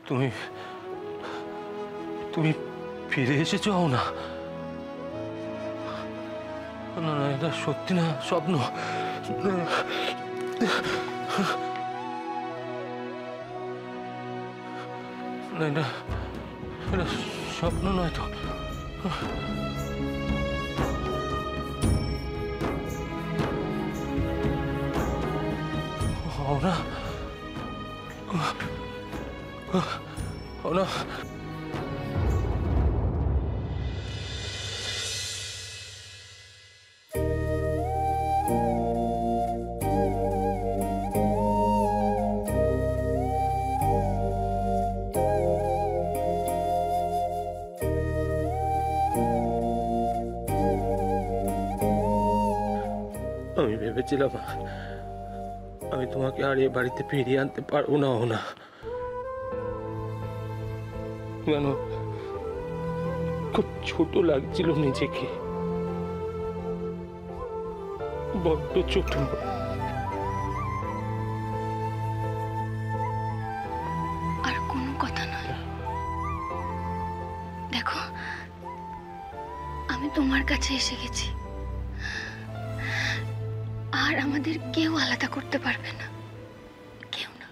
তুমি তুমি ফিরে এসেছো না? না না, এটা সত্যি না, স্বপ্ন। না, এটা স্বপ্ন নয় তো। না না, আমি ভেবেছিলাম আমি তোমাকে আর এ বাড়িতে ফিরিয়ে আনতে পারবো না। না কেন, খুব ছোট লাগছিল নিজেকে, বড্ড ছোট। আর কোনো কথা নয়। দেখো, আমি তোমার কাছে এসে গেছি, আর আমাদের কেউ আলাদা করতে পারবে না, কেউ না।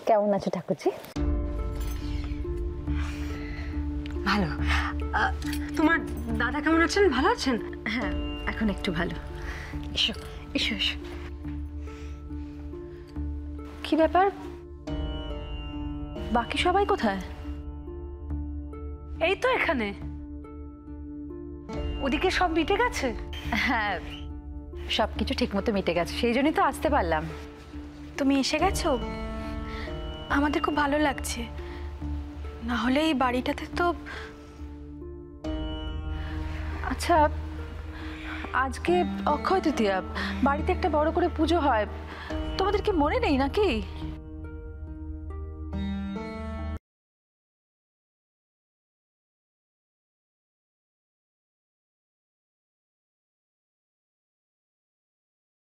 কেমন আছো ঠাকুরজি? ভালো। তোমার দাদা কেমন আছেন? ভালো আছেন? হ্যাঁ, এখন একটু ভালো। এসো এসো এসো। কি ব্যাপার, বাকি সবাই কোথায়? এই তো এখানে। ওদিকে সব মিটে গেছে? হ্যাঁ, সবকিছু ঠিকমতো মিটে গেছে, সেই জন্যই তো আসতে পারলাম। তুমি এসে গেছো, আমাদের খুব ভালো লাগছে। না হলে এই বাড়িটাতে তো। আচ্ছা, আজকে অক্ষয় তৃতীয়া, বাড়িতে একটা বড় করে পুজো হয়, তোমাদের কি মনে নেই নাকি?